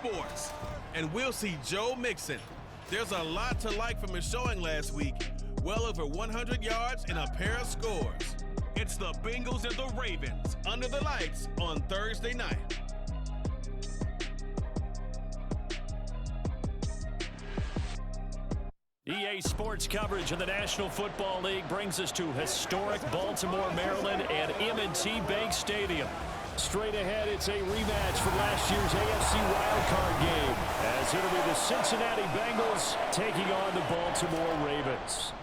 sports. And we'll see Joe Mixon. There's a lot to like from his showing last week. Well over 100 yards and a pair of scores. It's the Bengals and the Ravens under the lights on Thursday night. EA Sports coverage of the National Football League brings us to historic Baltimore, Maryland and M&T Bank Stadium. Straight ahead, it's a rematch from last year's AFC wildcard game, as it'll be the Cincinnati Bengals taking on the Baltimore Ravens.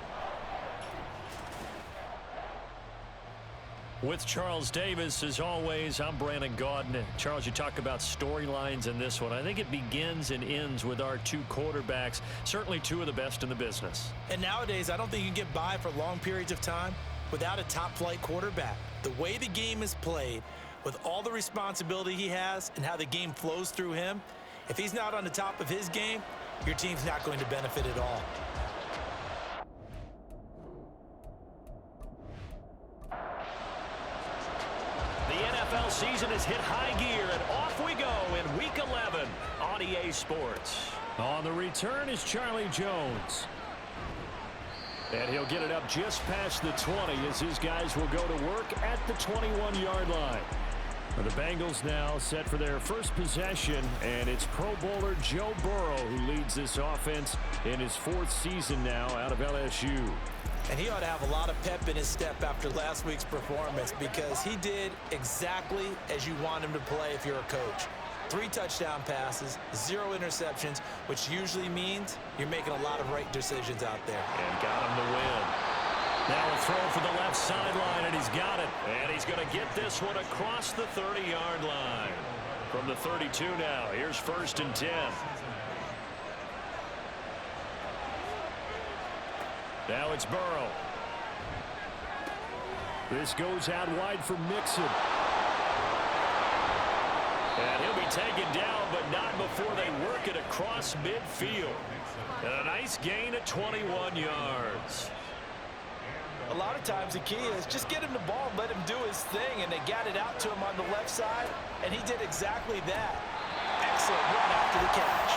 With Charles Davis, as always, I'm Brandon Gaudin. Charles, you talk about storylines in this one. I think it begins and ends with our two quarterbacks, certainly two of the best in the business. And nowadays, I don't think you can get by for long periods of time without a top-flight quarterback. The way the game is played, with all the responsibility he has and how the game flows through him, if he's not on the top of his game, your team's not going to benefit at all. Season has hit high gear, and off we go in Week 11 on EA Sports. On the return is Charlie Jones. And he'll get it up just past the 20 as his guys will go to work at the 21-yard line. The Bengals now set for their first possession, and it's Pro Bowler Joe Burrow who leads this offense in his fourth season now out of LSU. And he ought to have a lot of pep in his step after last week's performance, because he did exactly as you want him to play if you're a coach. 3 touchdown passes, 0 interceptions, which usually means you're making a lot of right decisions out there. And got him to win. Now a throw for the left sideline, and he's got it. And he's going to get this one across the 30-yard line. From the 32 now, here's 1st and 10. Now it's Burrow. This goes out wide for Mixon. And he'll be taken down, but not before they work it across midfield. And a nice gain at 21 yards. A lot of times the key is just get him the ball, let him do his thing, and they got it out to him on the left side, and he did exactly that. Excellent run after the catch.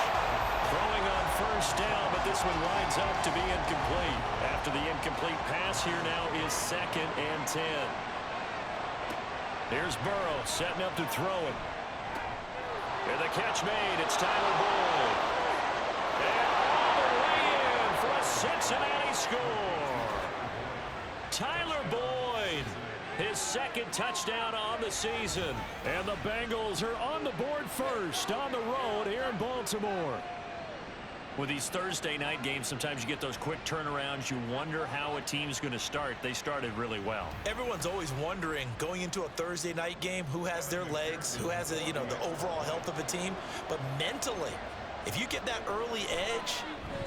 Throwing on 1st down, but this one winds up to be incomplete. After the incomplete pass, here now is 2nd and 10. Here's Burrow setting up to throw it. And the catch made. It's Tyler Boyd. And all the way in for a Cincinnati score. Tyler Boyd, his 2nd touchdown on the season. And the Bengals are on the board first on the road here in Baltimore. With these Thursday night games, sometimes you get those quick turnarounds. You wonder how a team's going to start. They started really well. Everyone's always wondering, going into a Thursday night game, who has their legs, who has the overall health of a team. But mentally, if you get that early edge,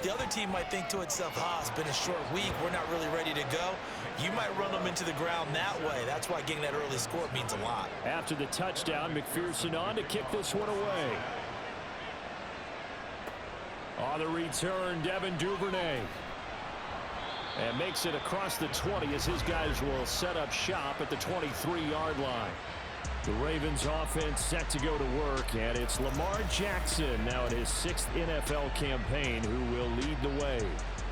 the other team might think to itself, it's been a short week, we're not really ready to go. You might run them into the ground that way. That's why getting that early score means a lot. After the touchdown, McPherson on to kick this one away. On the return, Devin Duvernay. And makes it across the 20 as his guys will set up shop at the 23-yard line. The Ravens offense set to go to work, and it's Lamar Jackson now in his 6th NFL campaign who will lead the way.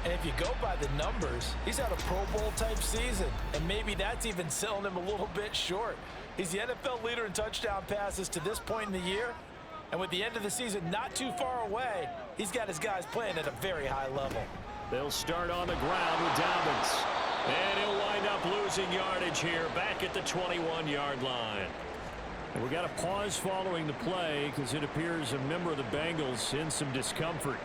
And if you go by the numbers, he's had a Pro Bowl type season, and maybe that's even selling him a little bit short. He's the NFL leader in touchdown passes to this point in the year, and with the end of the season not too far away, he's got his guys playing at a very high level. They'll start on the ground with Dobbins, and he'll wind up losing yardage here back at the 21-yard line. We got a pause following the play because it appears a member of the Bengals in some discomfort.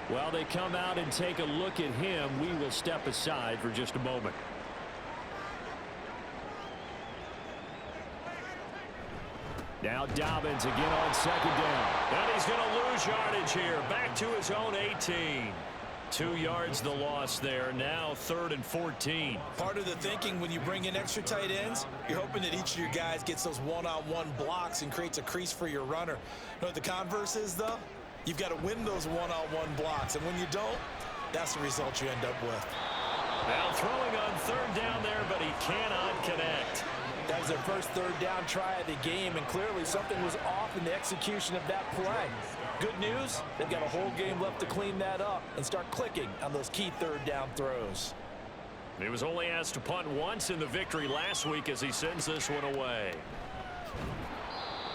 While they come out and take a look at him, we will step aside for just a moment. Now Dobbins again on 2nd down. And he's going to lose yardage here, back to his own 18. 2 yards the loss there. Now 3rd and 14. Part of the thinking when you bring in extra tight ends, you're hoping that each of your guys gets those one-on-one blocks and creates a crease for your runner. You know what the converse is, though? You've got to win those one-on-one blocks, and when you don't, that's the result you end up with. Now throwing on 3rd down there, but he cannot connect. That was their first 3rd down try of the game, and clearly something was off in the execution of that play. Good news, they've got a whole game left to clean that up and start clicking on those key third down throws. He was only asked to punt once in the victory last week as he sends this one away.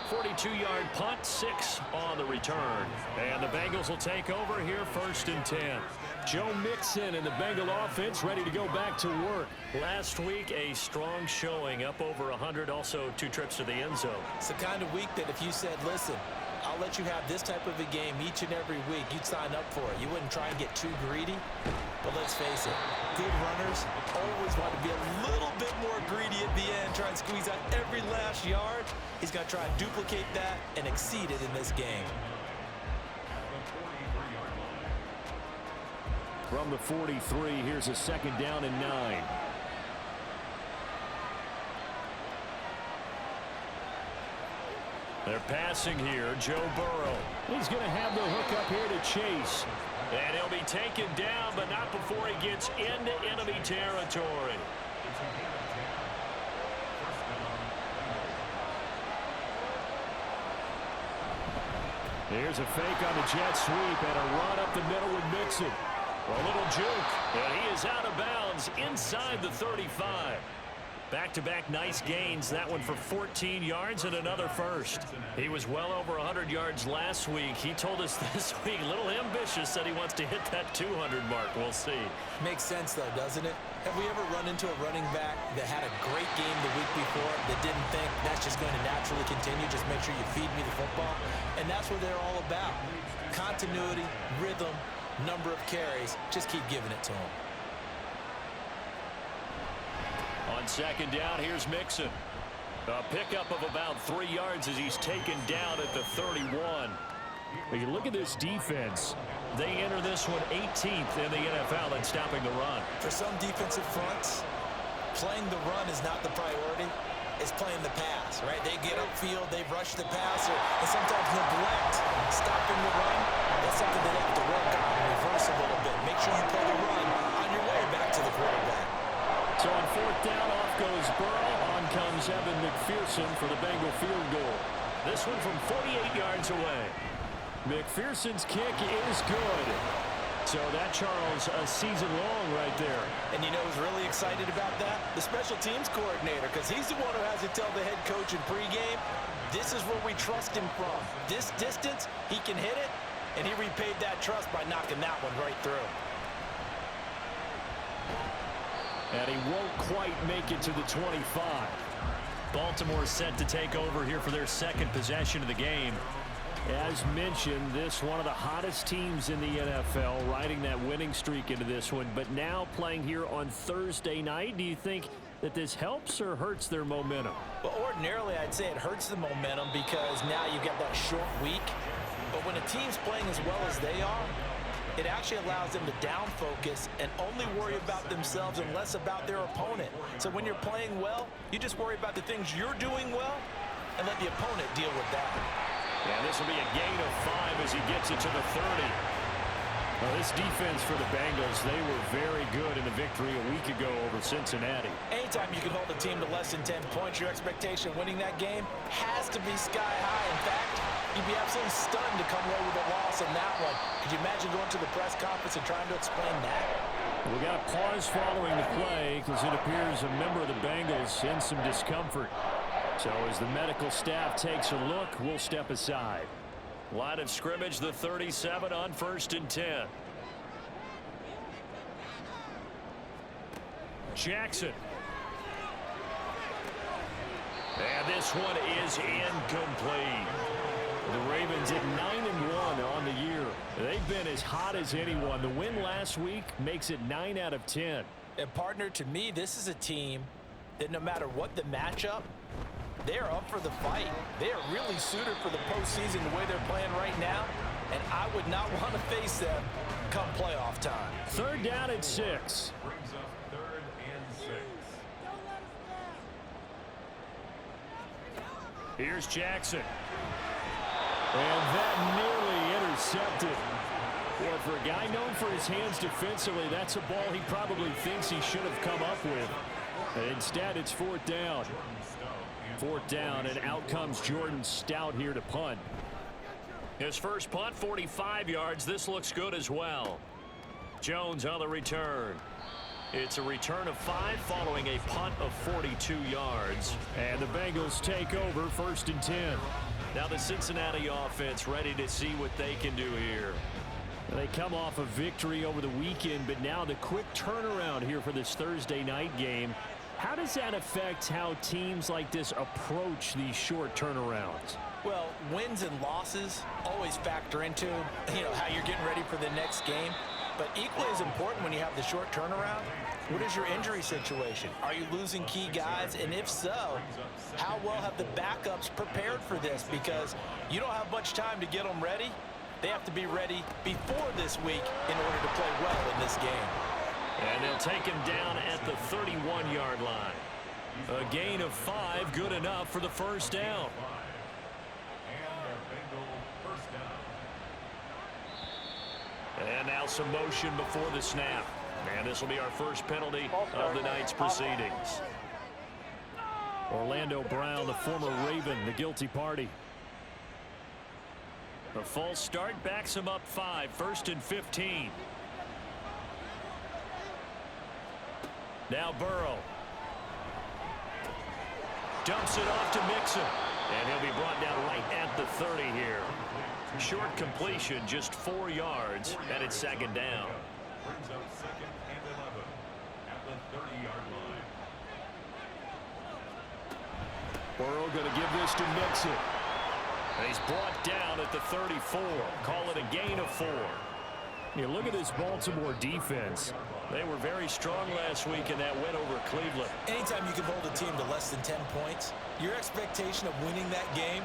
42-yard punt, 6 on the return. And the Bengals will take over here 1st and 10. Joe Mixon and the Bengal offense ready to go back to work. Last week, a strong showing, up over 100, also 2 trips to the end zone. It's the kind of week that if you said, listen, I'll let you have this type of a game each and every week, you'd sign up for it. You wouldn't try and get too greedy. But let's face it, good runners always want to be a little bit more greedy at the end, try and squeeze out every last yard. He's going to try and duplicate that and exceed it in this game. From the 43, here's a 2nd down and 9. They're passing here. Joe Burrow. He's going to have the hook up here to Chase. And he'll be taken down, but not before he gets into enemy territory. Here's a fake on the jet sweep and a run up the middle with Mixon. A little juke, and he is out of bounds inside the 35. Back-to-back nice gains, that one for 14 yards and another first. He was well over 100 yards last week. He told us this week, a little ambitious, said he wants to hit that 200 mark. We'll see. Makes sense, though, doesn't it? Have we ever run into a running back that had a great game the week before that didn't think that's just going to naturally continue, just make sure you feed me the football? And that's what they're all about. Continuity, rhythm, number of carries. Just keep giving it to him. On 2nd down, here's Mixon. A pickup of about 3 yards as he's taken down at the 31. When you look at this defense, they enter this one 18th in the NFL in stopping the run. For some defensive fronts, playing the run is not the priority. It's playing the pass, right? They get upfield, they rush the passer, and sometimes neglect stopping the run. That's something they have to work on and reverse a little bit. Make sure you play the run on your way back to the quarterback. So on 4th down, off goes Burrow. On comes Evan McPherson for the Bengal field goal. This one from 48 yards away. McPherson's kick is good. So that, Charles, a season long right there. And you know who's really excited about that? The special teams coordinator, because he's the one who has to tell the head coach in pregame, this is where we trust him from. This distance, he can hit it, and he repaid that trust by knocking that one right through. And he won't quite make it to the 25. Baltimore set to take over here for their 2nd possession of the game. As mentioned, this one of the hottest teams in the NFL, riding that winning streak into this one, but now playing here on Thursday night. Do you think that this helps or hurts their momentum? Well, ordinarily, I'd say it hurts the momentum because now you get that short week. But when a team's playing as well as they are, it actually allows them to down focus and only worry about themselves and less about their opponent. So when you're playing well, you just worry about the things you're doing well and let the opponent deal with that. And this will be a gain of 5 as he gets it to the 30. Well, this defense for the Bengals, they were very good in the victory a week ago over Cincinnati. Anytime you can hold a team to less than 10 points, your expectation of winning that game has to be sky high. In fact, you'd be absolutely stunned to come away with a loss in that one. Could you imagine going to the press conference and trying to explain that? We got a pause following the play because it appears a member of the Bengals in some discomfort. So as the medical staff takes a look, we'll step aside. Line of scrimmage, the 37 on 1st and 10. Jackson. And this one is incomplete. The Ravens at 9-1 on the year. They've been as hot as anyone. The win last week makes it 9 out of 10. And partner, to me, this is a team that no matter what the matchup, they're up for the fight. They are really suited for the postseason the way they're playing right now, and I would not want to face them come playoff time. 3rd down and 6. Brings up 3rd and 6. Here's Jackson. And that nearly intercepted. Well, for a guy known for his hands defensively, that's a ball he probably thinks he should have come up with. Instead, it's 4th down. 4th down, and out comes Jordan Stout here to punt. His first punt, 45 yards. This looks good as well. Jones on the return. It's a return of 5 following a punt of 42 yards. And the Bengals take over 1st and 10. Now the Cincinnati offense ready to see what they can do here. They come off a victory over the weekend, but now the quick turnaround here for this Thursday night game. How does that affect how teams like this approach these short turnarounds? Well, wins and losses always factor into, how you're getting ready for the next game. But equally as important when you have the short turnaround, what is your injury situation? Are you losing key guys? And if so, how well have the backups prepared for this? Because you don't have much time to get them ready. They have to be ready before this week in order to play well in this game. And they'll take him down at the 31-yard line. A gain of 5, good enough for the first down. And now some motion before the snap. And this will be our first penalty of the night's proceedings. Orlando Brown, the former Raven, the guilty party. A false start backs him up 5, 1st and 15. Now Burrow. Dumps it off to Mixon. And he'll be brought down right at the 30 here. Short completion, just 4 yards, and it's 2nd down. Brings up 2nd and 11 at the 30-yard line. Burrow going to give this to Mixon. He's brought down at the 34. Call it a gain of 4. You look at this Baltimore defense. They were very strong last week in that win over Cleveland. Anytime you can hold a team to less than 10 points, your expectation of winning that game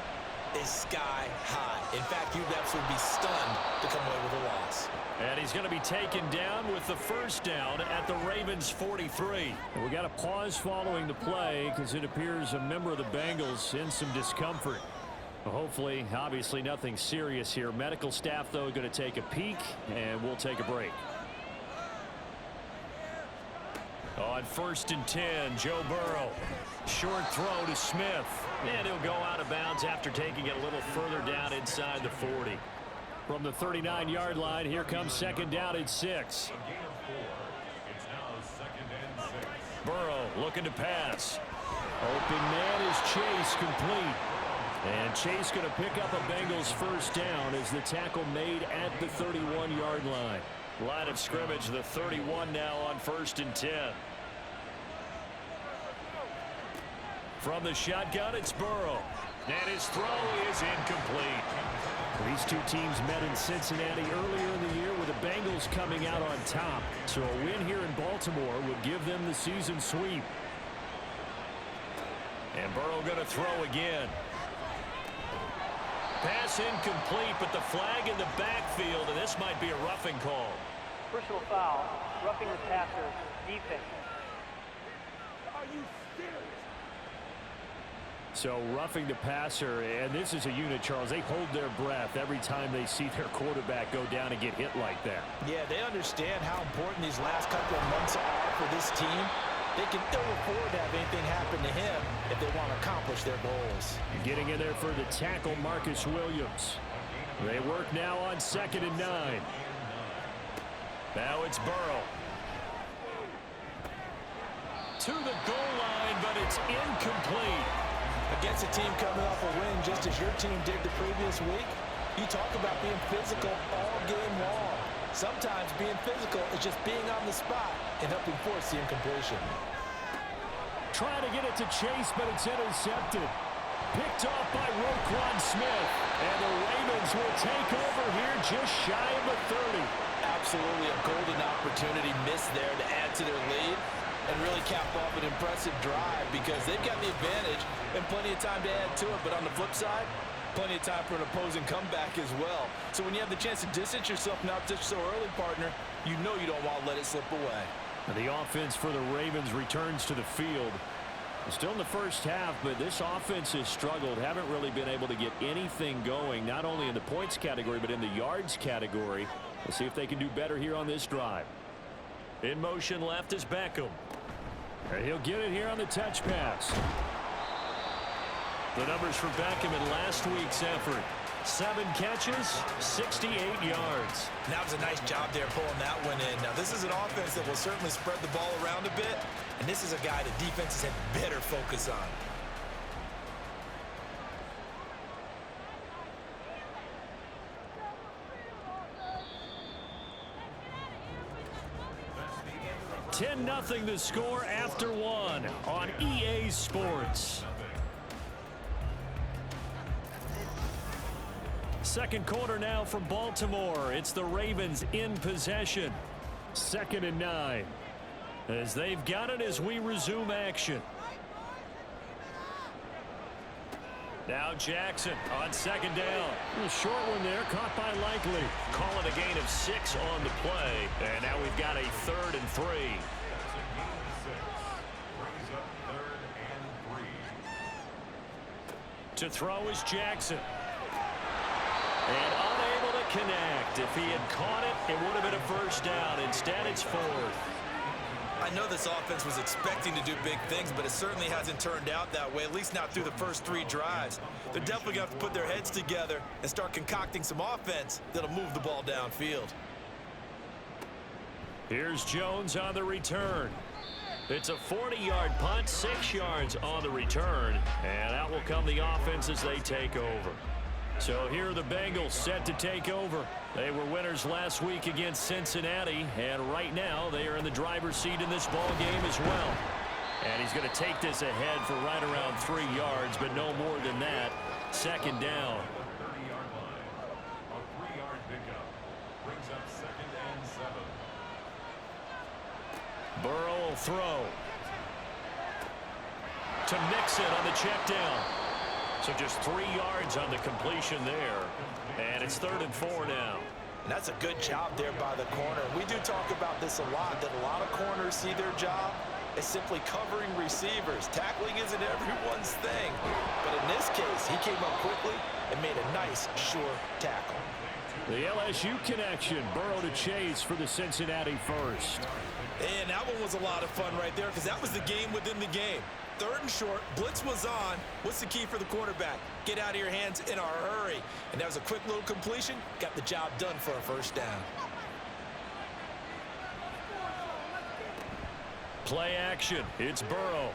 is sky high. In fact, you'd absolutely be stunned to come away with a loss. And he's going to be taken down with the first down at the Ravens' 43. And we got a pause following the play because it appears a member of the Bengals in some discomfort. Well, hopefully, obviously nothing serious here. Medical staff, though, going to take a peek, and we'll take a break. On 1st and 10, Joe Burrow. Short throw to Smith. And he'll go out of bounds after taking it a little further down inside the 40. From the 39-yard line, here comes 2nd down and 6. A gain of 4. It's now 2nd and 6. Burrow looking to pass. Open man is Chase, complete. And Chase going to pick up a Bengals first down as the tackle made at the 31-yard line. Line of scrimmage, the 31 now on 1st and 10. From the shotgun, it's Burrow. And his throw is incomplete. These two teams met in Cincinnati earlier in the year with the Bengals coming out on top. So a win here in Baltimore would give them the season sweep. And Burrow going to throw again. Pass incomplete, but the flag in the backfield, and this might be a roughing call. Personal foul, roughing the passer, defense. Are you serious? So roughing the passer, and this is a unit, Charles. They hold their breath every time they see their quarterback go down and get hit like that. Yeah, they understand how important these last couple of months are for this team. They can ill afford to have anything happen to him if they want to accomplish their goals. Getting in there for the tackle, Marcus Williams. They work now on 2nd and 9. Now it's Burrow. To the goal line, but it's incomplete. Against a team coming off a win just as your team did the previous week, you talk about being physical all game long. Sometimes being physical is just being on the spot and helping force the incompletion. Trying to get it to Chase, but it's intercepted. Picked off by Roquan Smith. And the Ravens will take over here just shy of the 30. Absolutely a golden opportunity missed there to add to their lead and really cap off an impressive drive because they've got the advantage and plenty of time to add to it. But on the flip side, plenty of time for an opposing comeback as well. So when you have the chance to distance yourself not just so early, partner, you know you don't want to let it slip away. The offense for the Ravens returns to the field. Still in the first half, but this offense has struggled. Haven't really been able to get anything going, not only in the points category, but in the yards category. We'll see if they can do better here on this drive. In motion left is Beckham. And he'll get it here on the touch pass. The numbers for Beckham in last week's effort. 7 catches, 68 yards. And that was a nice job there pulling that one in. Now, this is an offense that will certainly spread the ball around a bit, and this is a guy the defenses had better focus on. Ten 0 the score after 1 on EA Sports. Second quarter now from Baltimore. It's the Ravens in possession. 2nd and 9. As they've got it as we resume action. Now Jackson on 2nd down. A short one there, caught by Likely. Call it a gain of 6 on the play. And now we've got a 3rd and 3. Brings up 3rd and 3. To throw is Jackson. And unable to connect. If he had caught it, it would have been a first down. Instead, it's 4th. I know this offense was expecting to do big things, but it certainly hasn't turned out that way, at least not through the first 3 drives. They're definitely going to have to put their heads together and start concocting some offense that'll move the ball downfield. Here's Jones on the return. It's a 40-yard punt, 6 yards on the return, and out will come the offense as they take over. So here are the Bengals set to take over. They were winners last week against Cincinnati, and right now they are in the driver's seat in this ball game as well. And he's going to take this ahead for right around 3 yards, but no more than that. 2nd down. 30-yard line. A 3-yard pickup. Brings up 2nd and 7. Burrow will throw. To Mixon on the check down. So just 3 yards on the completion there. And it's 3rd and 4 now. And that's a good job there by the corner. We do talk about this a lot, that a lot of corners see their job as simply covering receivers. Tackling isn't everyone's thing. But in this case, he came up quickly and made a nice, sure tackle. The LSU connection. Burrow to Chase for the Cincinnati first. And that one was a lot of fun right there because that was the game within the game. 3rd and short, blitz was on. What's the key for the quarterback? Get out of your hands in a hurry. And that was a quick little completion. Got the job done for a first down. Play action. It's Burrow.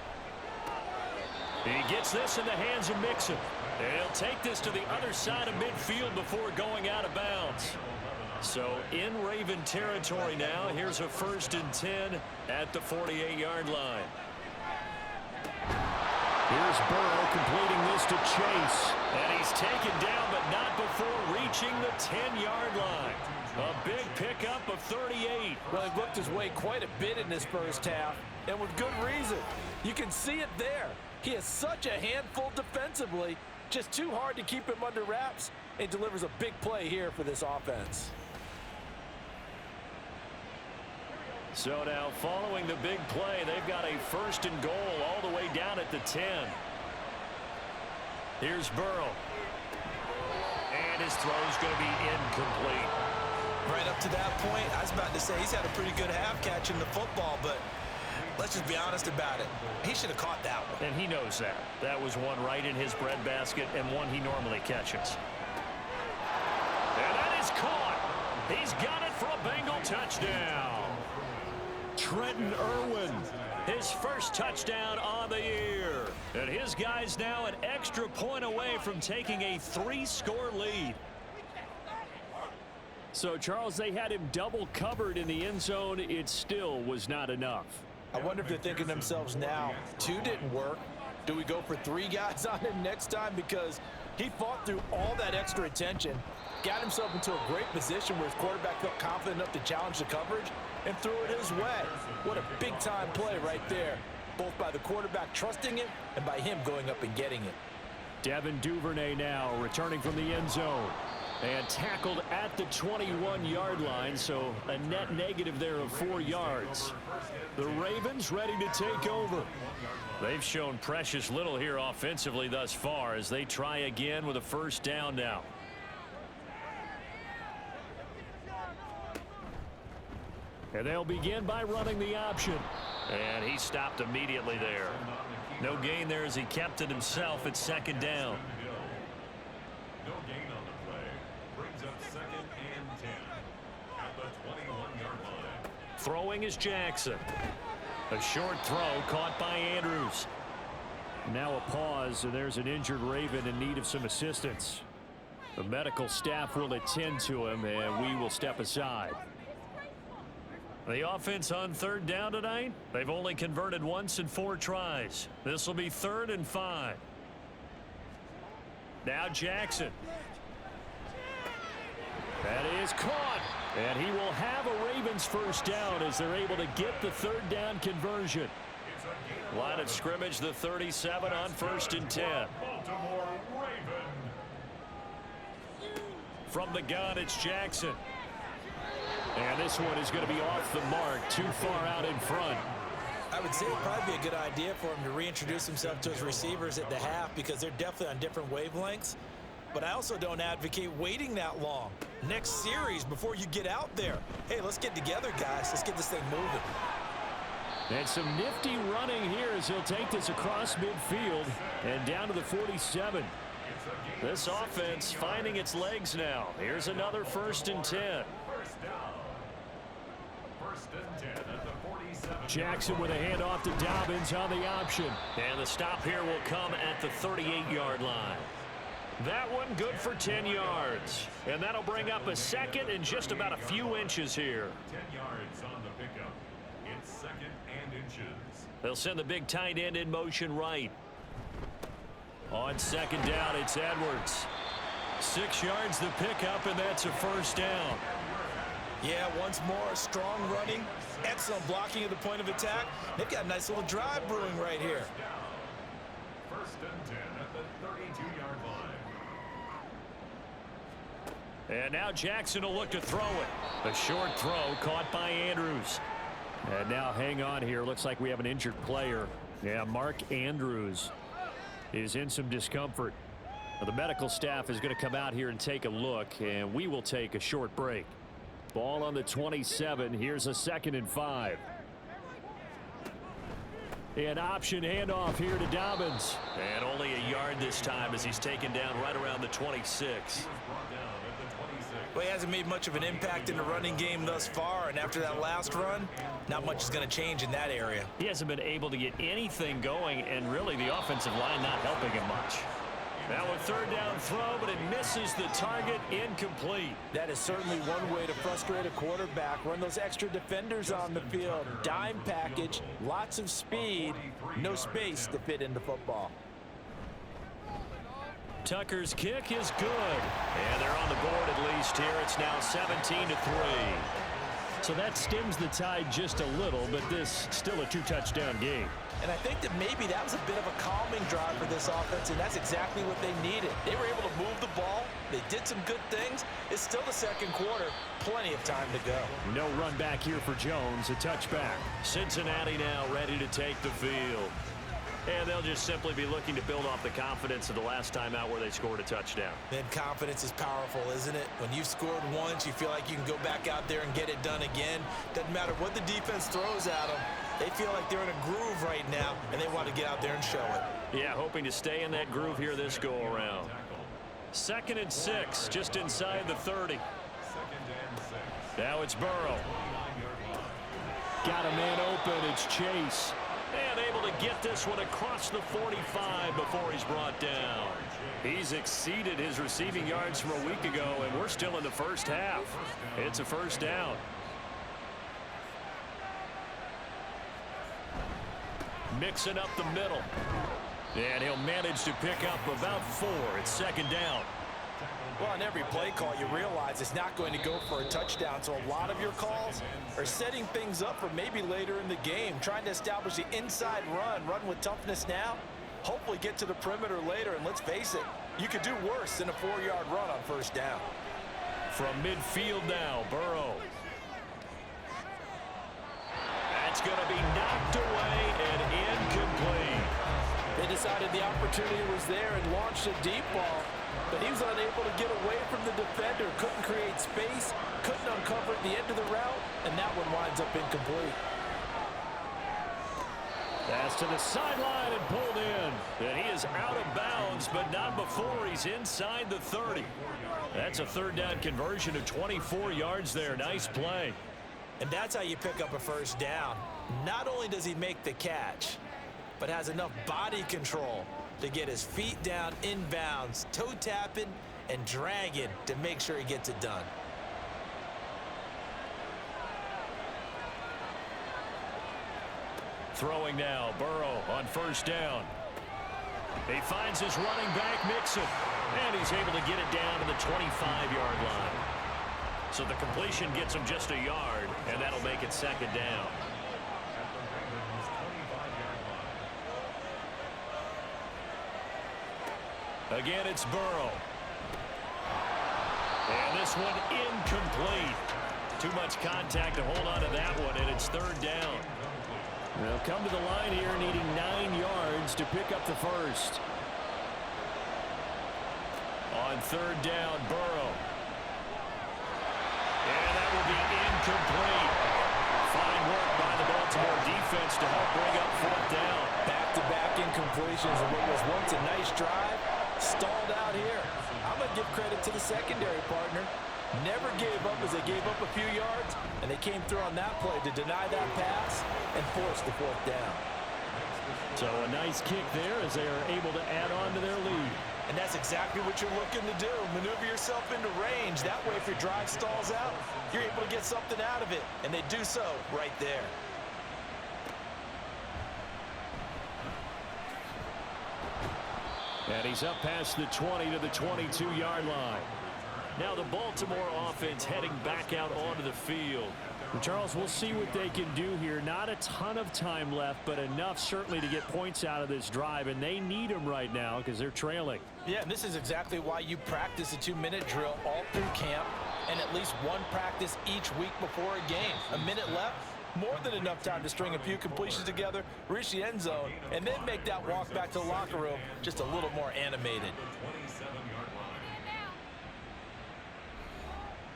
He gets this in the hands of Mixon. And he'll take this to the other side of midfield before going out of bounds. So in Raven territory now. Here's a 1st and 10 at the 48-yard line. Here's Burrow completing this to Chase. And he's taken down, but not before reaching the 10-yard line. A big pickup of 38. Well, he worked his way quite a bit in this first half, and with good reason. You can see it there. He is such a handful defensively, just too hard to keep him under wraps, and delivers a big play here for this offense. So now following the big play, they've got a 1st and goal all the way down at the 10. Here's Burrow. And his throw's going to be incomplete. Right up to that point, I was about to say he's had a pretty good half catching the football, but let's just be honest about it. He should have caught that one. And he knows that. That was one right in his breadbasket and one he normally catches. And that is caught. He's got it for a Bengal touchdown. Trenton Irwin, his first touchdown on the year. And his guys now an extra point away from taking a 3-score lead. So, Charles, they had him double covered in the end zone. It still was not enough. I wonder if they're thinking to themselves now, 2 didn't work. Do we go for 3 guys on him next time? Because he fought through all that extra attention, got himself into a great position where his quarterback felt confident enough to challenge the coverage and threw it his way. What a big-time play right there, both by the quarterback trusting it and by him going up and getting it. Devin Duvernay now returning from the end zone. And tackled at the 21-yard line, so a net negative there of 4 yards. The Ravens ready to take over. They've shown precious little here offensively thus far as they try again with a first down now. And they'll begin by running the option. And he stopped immediately there. No gain there as he kept it himself at 2nd down. No gain on the Throwing is Jackson. A short throw caught by Andrews. Now a pause, and there's an injured Raven in need of some assistance. The medical staff will attend to him, and we will step aside. The offense on third down tonight, they've only converted once in 4 tries. This will be 3rd and 5. Now Jackson. That is caught. And he will have a Ravens first down as they're able to get the 3rd down conversion. Line of scrimmage, the 37 on 1st and 10. Baltimore Raven. From the gun, it's Jackson. And this one is going to be off the mark, too far out in front. I would say it'd probably be a good idea for him to reintroduce himself to his receivers at the half because they're definitely on different wavelengths. But I also don't advocate waiting that long. Next series before you get out there. Hey, let's get together, guys. Let's get this thing moving. And some nifty running here as he'll take this across midfield and down to the 47. This offense finding its legs now. Here's another 1st and 10. First down. 1st and 10 at the 47. Jackson with a handoff to Dobbins on the option. And the stop here will come at the 38-yard line. That one good for 10 yards. And that'll bring up a 2nd and just about a few inches here. 10 yards on the pickup. It's 2nd and inches. They'll send the big tight end in motion right. On 2nd down, it's Edwards. 6 yards the pickup, and that's a first down. Yeah, once more, strong running, excellent blocking at the point of attack. They've got a nice little drive brewing right here. 1st and 10 at the 32-yard line. And now Jackson will look to throw it. A short throw caught by Andrews. And now hang on here. Looks like we have an injured player. Yeah, Mark Andrews is in some discomfort. Now, the medical staff is going to come out here and take a look, and we will take a short break. Ball on the 27. Here's a 2nd and 5. An option handoff here to Dobbins. And only a yard this time as he's taken down right around the 26. Well, he hasn't made much of an impact in the running game thus far, and after that last run, not much is going to change in that area. He hasn't been able to get anything going, and really the offensive line not helping him much. Now a 3rd down throw, but it misses the target, incomplete. That is certainly one way to frustrate a quarterback. Run those extra defenders on the field. Dime package, lots of speed, no space to fit into football. Tucker's kick is good. And they're on the board at least here. It's now 17-3. So that stems the tide just a little, but this still a 2-touchdown game. And I think that maybe that was a bit of a calming drive for this offense, and that's exactly what they needed. They were able to move the ball. They did some good things. It's still the 2nd quarter. Plenty of time to go. No run back here for Jones. A touchback. Cincinnati now ready to take the field. And they'll just simply be looking to build off the confidence of the last time out where they scored a touchdown. Then confidence is powerful, isn't it? When you've scored once, you feel like you can go back out there and get it done again. Doesn't matter what the defense throws at them. They feel like they're in a groove right now, and they want to get out there and show it. Yeah, hoping to stay in that groove here this go-around. 2nd and 6, just inside the 30. Now it's Burrow. Got a man open. It's Chase. And able to get this one across the 45 before he's brought down. He's exceeded his receiving yards from a week ago, and we're still in the first half. It's a first down. Mixing up the middle. And he'll manage to pick up about 4. It's 2nd down. Well, on every play call, you realize it's not going to go for a touchdown, so a lot of your calls are setting things up for maybe later in the game, trying to establish the inside run with toughness now, hopefully get to the perimeter later, and let's face it, you could do worse than a 4-yard run on 1st down. From midfield now, Burrow. That's going to be knocked away and incomplete. They decided the opportunity was there and launched a deep ball, but he was unable to get away from the defender, couldn't create space, couldn't uncover at the end of the route, and that one winds up incomplete. Pass to the sideline and pulled in. And he is out of bounds, but not before he's inside the 30. That's a 3rd down conversion of 24 yards there. Nice play. And that's how you pick up a first down. Not only does he make the catch, but has enough body control to get his feet down inbounds, toe tapping and dragging to make sure he gets it done. Throwing now, Burrow on first down. He finds his running back, Mixon, and he's able to get it down to the 25-yard line. So the completion gets him just a yard, and that'll make it second down. Again, it's Burrow. And this one incomplete. Too much contact to hold on to that one, and it's third down. They'll come to the line here needing 9 yards to pick up the first. On third down, Burrow. And that will be incomplete. Fine work by the Baltimore defense to help bring up fourth down. Back-to-back incompletions of what was once a nice drive. Stalled out here. I'm going to give credit to the secondary partner. Never gave up as they gave up a few yards, and they came through on that play to deny that pass and force the fourth down. So a nice kick there as they are able to add on to their lead. And that's exactly what you're looking to do. Maneuver yourself into range. That way, if your drive stalls out, you're able to get something out of it. And they do so right there. And he's up past the 20 to the 22-yard line. Now the Baltimore offense heading back out onto the field. And Charles, we'll see what they can do here. Not a ton of time left, but enough certainly to get points out of this drive, and they need them right now because they're trailing. Yeah, and this is exactly why you practice a 2-minute drill all through camp and at least one practice each week before a game. A minute left, more than enough time to string a few completions together, reach the end zone, and then make that walk back to the locker room just a little more animated.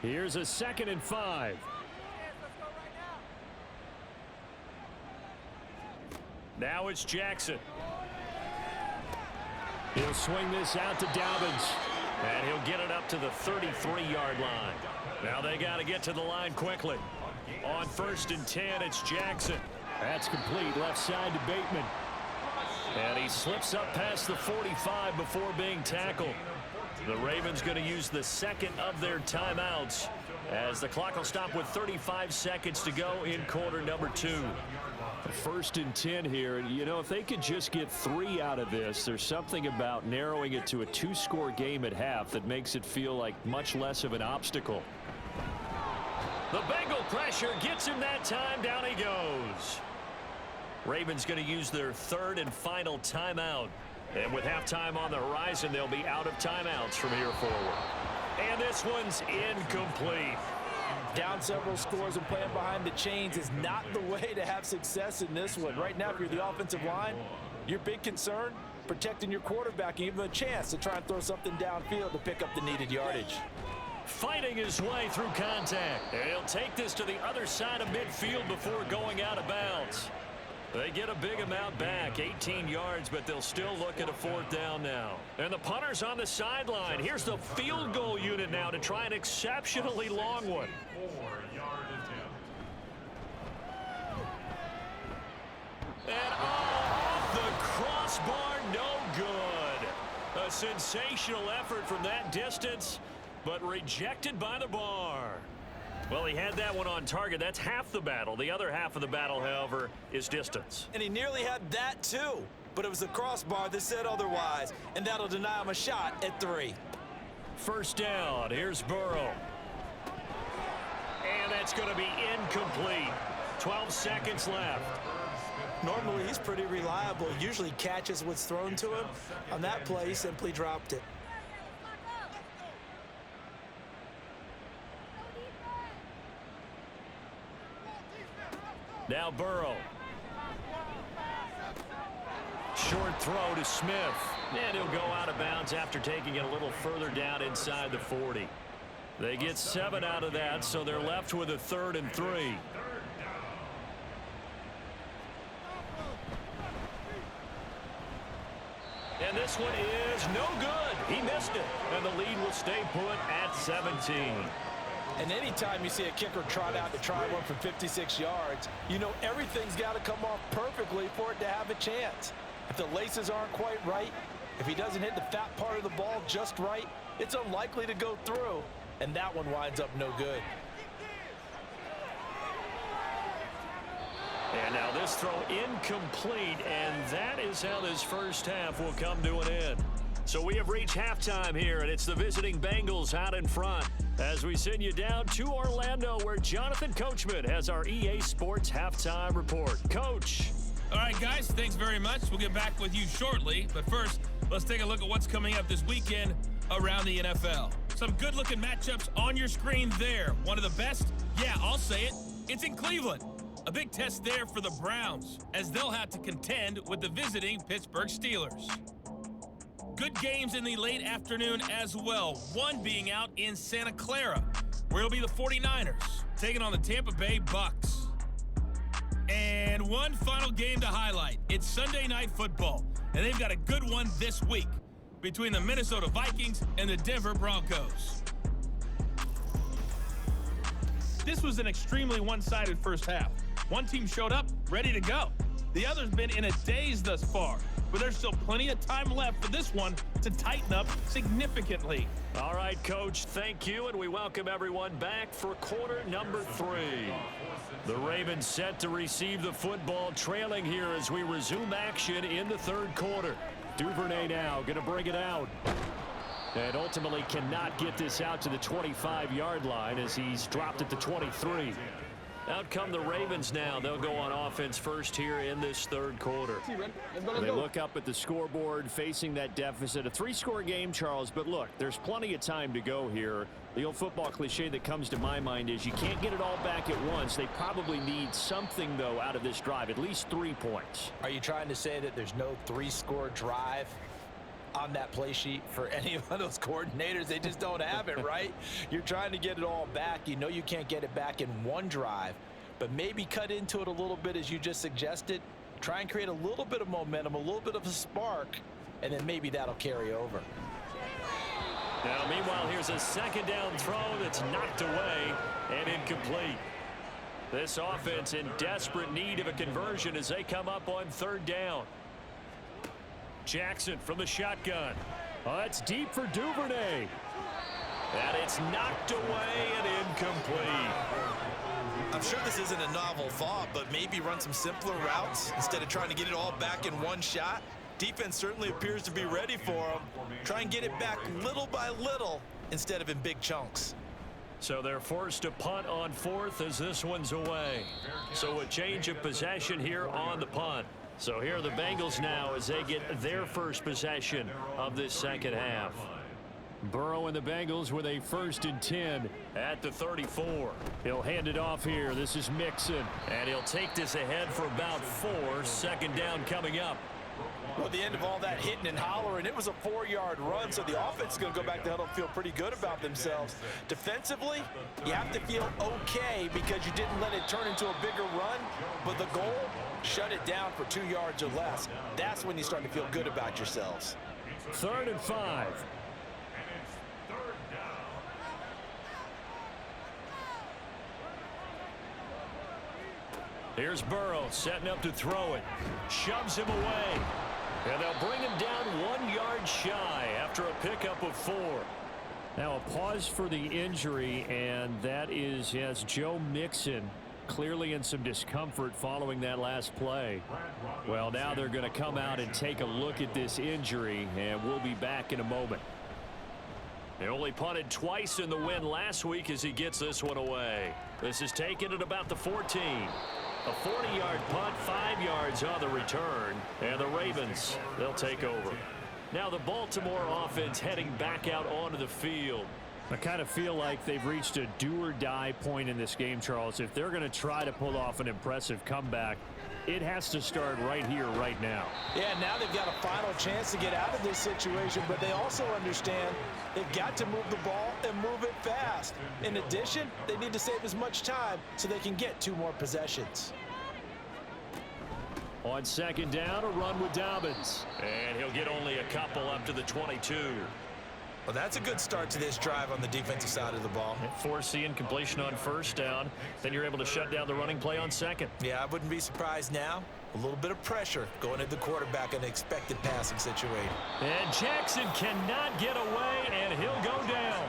Here's a 2nd and 5. Now it's Jackson. He'll swing this out to Dobbins. And he'll get it up to the 33-yard line. Now they got to get to the line quickly. On 1st and 10, it's Jackson. That's complete, left side to Bateman. And he slips up past the 45 before being tackled. The Ravens going to use the second of their timeouts as the clock will stop with 35 seconds to go in quarter number 2. 1st and 10 here, and you know, if they could just get 3 out of this, there's something about narrowing it to a 2-score game at half that makes it feel like much less of an obstacle. The Bengal pressure gets him that time. Down he goes. Ravens going to use their 3rd and final timeout. And with halftime on the horizon, they'll be out of timeouts from here forward. And this one's incomplete. Down several scores and playing behind the chains is not the way to have success in this one. Right now, if you're the offensive line, your big concern, protecting your quarterback and giving him a chance to try and throw something downfield to pick up the needed yardage. Fighting his way through contact. And he'll take this to the other side of midfield before going out of bounds. They get a big amount back, 18 yards, but they'll still look at a 4th down now. And the punter's on the sideline. Here's the field goal unit now to try an exceptionally long one. 4-yard attempt. And off the crossbar, no good. A sensational effort from that distance, but rejected by the bar. Well, he had that one on target. That's half the battle. The other half of the battle, however, is distance. And he nearly had that too, but it was the crossbar that said otherwise, and that'll deny him a shot at 3. 1st down. Here's Burrow. And that's going to be incomplete. 12 seconds left. Normally, he's pretty reliable. Usually catches what's thrown to him. On that play, he simply dropped it. Now Burrow. Short throw to Smith. And he'll go out of bounds after taking it a little further down inside the 40. They get 7 out of that, so they're left with a 3rd and 3. And this one is no good. He missed it. And the lead will stay put at 17. And anytime you see a kicker trot out to try one from 56 yards, you know everything's got to come off perfectly for it to have a chance. If the laces aren't quite right, if he doesn't hit the fat part of the ball just right, it's unlikely to go through, and that one winds up no good. And now this throw incomplete, and that is how this first half will come to an end. So we have reached halftime here, and it's the visiting Bengals out in front as we send you down to Orlando, where Jonathan Coachman has our EA Sports halftime report. Coach. All right, guys, thanks very much. We'll get back with you shortly. But first, let's take a look at what's coming up this weekend around the NFL. Some good-looking matchups on your screen there. One of the best? Yeah, I'll say it. It's in Cleveland. A big test there for the Browns, as they'll have to contend with the visiting Pittsburgh Steelers. Good games in the late afternoon as well, one being out in Santa Clara, where it'll be the 49ers taking on the Tampa Bay Bucks. And one final game to highlight. It's Sunday Night Football, and they've got a good one this week between the Minnesota Vikings and the Denver Broncos. This was an extremely one-sided first half. One team showed up, ready to go. The other's been in a daze thus far, but there's still plenty of time left for this one to tighten up significantly. All right, Coach, thank you, and we welcome everyone back for quarter number 3. The Ravens set to receive the football, trailing here as we resume action in the third quarter. Duvernay now going to bring it out. And ultimately cannot get this out to the 25-yard line as he's dropped at the 23. Out come the Ravens now. They'll go on offense first here in this third quarter. They look up at the scoreboard facing that deficit. A 3-score game, Charles, but look, there's plenty of time to go here. The old football cliche that comes to my mind is you can't get it all back at once. They probably need something, though, out of this drive, at least 3 points. Are you trying to say that there's no 3-score drive on that play sheet for any of those coordinators? They just don't have it, right? You're trying to get it all back. You know you can't get it back in one drive, but maybe cut into it a little bit as you just suggested. Try and create a little bit of momentum, a little bit of a spark, and then maybe that'll carry over. Now, meanwhile, here's a second down throw that's knocked away and incomplete. This offense in desperate need of a conversion as they come up on third down. Jackson from the shotgun. Oh, that's deep for Duvernay. And it's knocked away and incomplete. I'm sure this isn't a novel thought, but maybe run some simpler routes instead of trying to get it all back in one shot. Defense certainly appears to be ready for them. Try and get it back little by little instead of in big chunks. So they're forced to punt on fourth as this one's away. So a change of possession here on the punt. So here are the Bengals now as they get their first possession of this second half. Burrow and the Bengals with a 1st and 10 at the 34. He'll hand it off here. This is Mixon. And he'll take this ahead for about 4. Second down coming up. Well, at the end of all that hitting and hollering, it was a 4-yard run, so the offense is going to go back to huddle and feel pretty good about themselves. Defensively, you have to feel okay because you didn't let it turn into a bigger run, but the goal, shut it down for 2 yards or less. That's when you start to feel good about yourselves. 3rd and 5. Here's Burrow setting up to throw it. Shoves him away. And they'll bring him down 1 yard shy after a pickup of 4. Now a pause for the injury, and that is, yes, Joe Mixon clearly in some discomfort following that last play. Well, now they're going to come out and take a look at this injury, and we'll be back in a moment. They only punted twice in the win last week as he gets this one away. This is taken at about the 14. A 40-yard punt, 5 yards on the return, and the Ravens, they'll take over. Now the Baltimore offense heading back out onto the field. I kind of feel like they've reached a do-or-die point in this game, Charles. If they're going to try to pull off an impressive comeback, it has to start right here, right now. Yeah, now they've got a final chance to get out of this situation, but they also understand they've got to move the ball and move it fast. In addition, they need to save as much time so they can get 2 more possessions. On second down, a run with Dobbins. And he'll get only a couple up to the 22. Well, that's a good start to this drive on the defensive side of the ball. Force the incompletion on first down. Then you're able to shut down the running play on second. Yeah, I wouldn't be surprised now. A little bit of pressure going at the quarterback in an expected passing situation. And Jackson cannot get away, and he'll go down.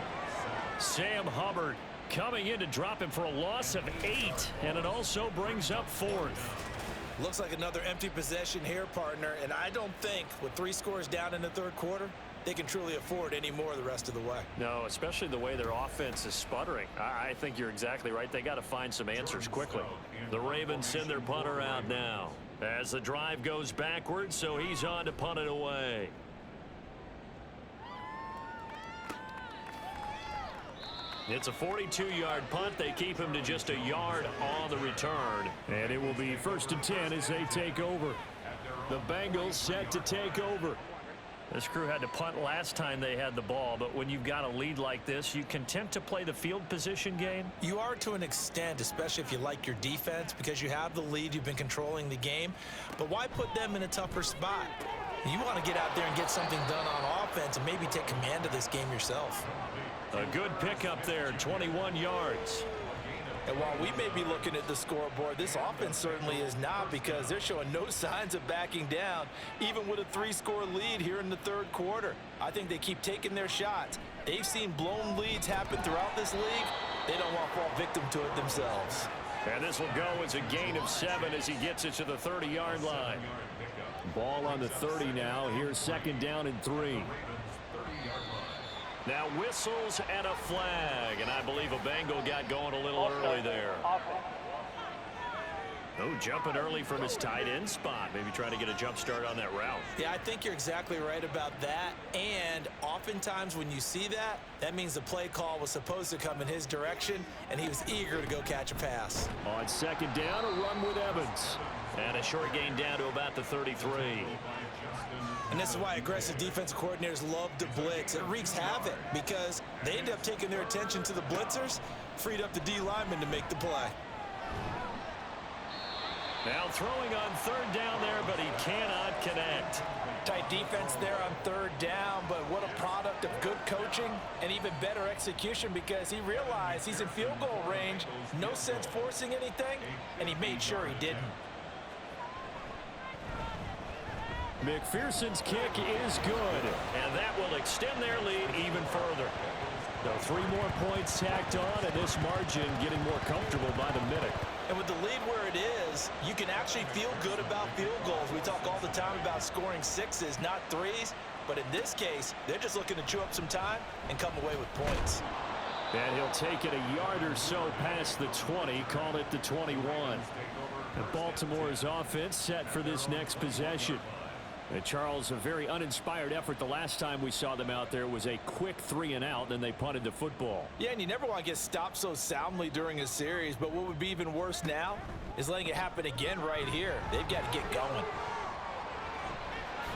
Sam Hubbard coming in to drop him for a loss of 8, and it also brings up 4th. Looks like another empty possession here, partner, and I don't think with 3 scores down in the third quarter, they can truly afford any more the rest of the way. No, especially the way their offense is sputtering. I think you're exactly right. They got to find some answers quickly. The Ravens send their punter out now as the drive goes backwards, so he's on to punt it away. It's a 42-yard punt. They keep him to just a yard on the return. And it will be 1st and 10 as they take over. The Bengals set to take over. This crew had to punt last time they had the ball, but when you've got a lead like this, you content to play the field position game? You are to an extent, especially if you like your defense, because you have the lead, you've been controlling the game. But why put them in a tougher spot? You want to get out there and get something done on offense and maybe take command of this game yourself. A good pickup there, 21 yards. And while we may be looking at the scoreboard, this offense certainly is not, because they're showing no signs of backing down, even with a 3-score lead here in the third quarter. I think they keep taking their shots. They've seen blown leads happen throughout this league. They don't want to fall victim to it themselves. And this will go as a gain of 7 as he gets it to the 30-yard line. Ball on the 30 now. Here's 2nd down and 3. Now whistles and a flag, and I believe a Bengal got going a little early there. Oh, jumping early from his tight end spot. Maybe trying to get a jump start on that route. Yeah, I think you're exactly right about that. And oftentimes when you see that, that means the play call was supposed to come in his direction, and he was eager to go catch a pass. On 2nd down, a run with Evans. And a short gain down to about the 33. And this is why aggressive defensive coordinators love to blitz. It wreaks havoc because they end up taking their attention to the blitzers, freed up the D lineman to make the play. Now throwing on 3rd down there, but he cannot connect. Tight defense there on 3rd down, but what a product of good coaching and even better execution, because he realized he's in field goal range, no sense forcing anything, and he made sure he didn't. McPherson's kick is good, and that will extend their lead even further. So 3 more points tacked on, and this margin getting more comfortable by the minute. And with the lead where it is, you can actually feel good about field goals. We talk all the time about scoring 6s, not 3s. But in this case, they're just looking to chew up some time and come away with points. And he'll take it a yard or so past the 20, call it the 21. And Baltimore's offense set for this next possession. And Charles, a very uninspired effort the last time we saw them out there was a quick 3 and out, and they punted the football. Yeah, and you never want to get stopped so soundly during a series, but what would be even worse now is letting it happen again right here. They've got to get going.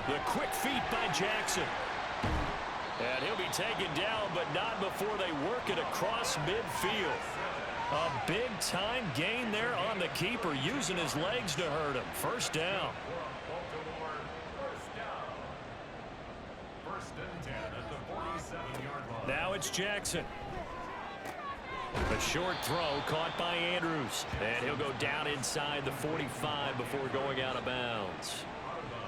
The quick feet by Jackson. And he'll be taken down, but not before they work it across midfield. A big-time gain there on the keeper, using his legs to hurt him. 1st down. Now it's Jackson. A short throw caught by Andrews. And he'll go down inside the 45 before going out of bounds.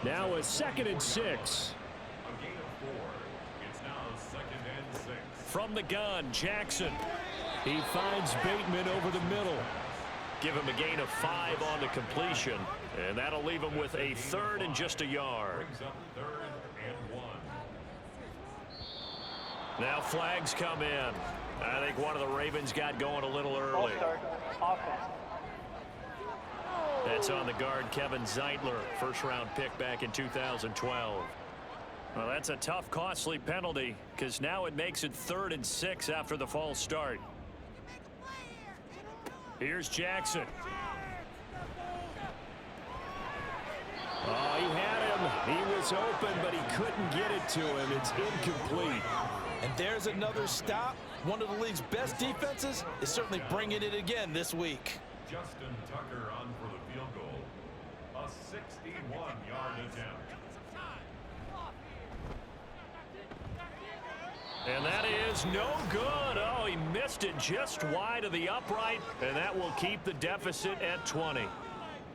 Now a 2nd and 6. A gain of 4. It's now 2nd and 6. From the gun, Jackson. He finds Bateman over the middle. Give him a gain of 5 on the completion. And that'll leave him with a 3rd and just a yard. Brings up 3rd and 1. Now flags come in. I think one of the Ravens got going a little early. Offense. That's on the guard, Kevin Zeitler, 1st-round pick back in 2012. Well, that's a tough, costly penalty, because now it makes it 3rd and 6 after the false start. Here's Jackson. Oh, he had him. He was open, but he couldn't get it to him. It's incomplete. And there's another stop. One of the league's best defenses is certainly bringing it again this week. Justin Tucker on for the field goal. A 61-yard attempt. And that is no good. Oh, he missed it just wide of the upright, and that will keep the deficit at 20.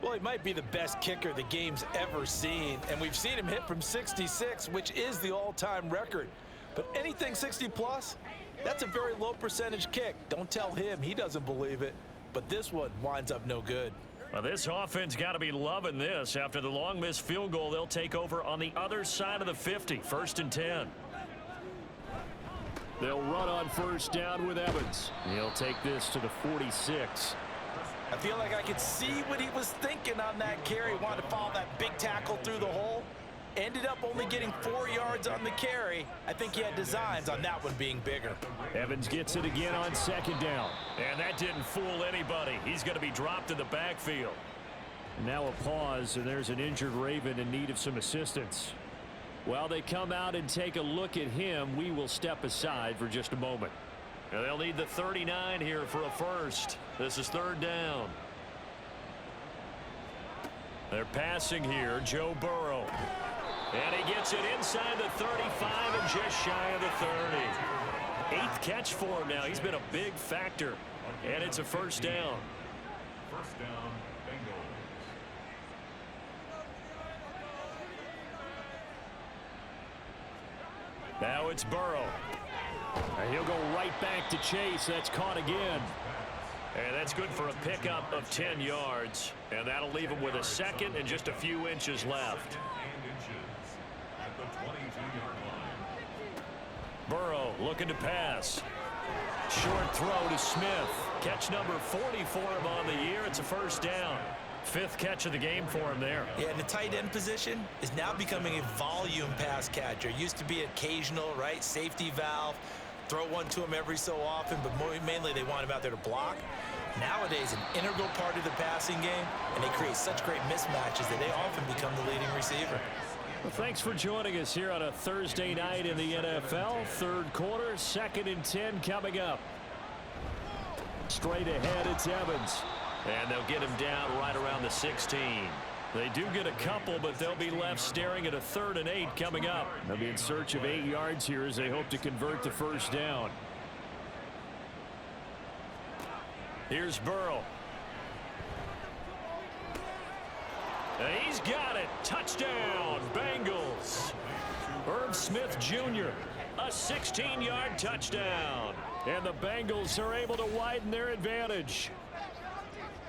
Well, he might be the best kicker the game's ever seen, and we've seen him hit from 66, which is the all-time record. But anything 60-plus, that's a very low percentage kick. Don't tell him he doesn't believe it, but this one winds up no good. Well, this offense got to be loving this. After the long missed field goal, they'll take over on the other side of the 50, 1st and 10. They'll run on 1st down with Evans. He'll take this to the 46. I feel like I could see what he was thinking on that carry. Wanted to follow that big tackle through the hole. Ended up only getting 4 yards on the carry. I think he had designs on that one being bigger. Evans gets it again on 2nd down. And that didn't fool anybody. He's going to be dropped in the backfield. Now a pause, and there's an injured Raven in need of some assistance. While they come out and take a look at him, we will step aside for just a moment. And they'll need the 39 here for a first. This is 3rd down. They're passing here, Joe Burrow. And he gets it inside the 35 and just shy of the 30. 8th catch for him now. He's been a big factor. And it's a 1st down. 1st down, Bengals. Now it's Burrow. And he'll go right back to Chase. That's caught again. And that's good for a pickup of 10 yards. And that'll leave him with a 2nd and just a few inches left. At the 22-yard line. Burrow looking to pass. Short throw to Smith. Catch number 40 for him on the year. It's a 1st down. 5th catch of the game for him there. Yeah, and the tight end position is now becoming a volume pass catcher. Used to be occasional, right? Safety valve. Throw one to him every so often, but mainly they want him out there to block. Nowadays, an integral part of the passing game, and they create such great mismatches that they often become the leading receiver. Well, thanks for joining us here on a Thursday night in the NFL. 3rd quarter, 2nd and 10 coming up. Straight ahead, it's Evans. And they'll get him down right around the 16. They do get a couple, but they'll be left staring at a 3rd and 8 coming up. They'll be in search of 8 yards here as they hope to convert the 1st down. Here's Burrow. And he's got it. Touchdown, Bengals. Irv Smith Jr., a 16-yard touchdown. And the Bengals are able to widen their advantage.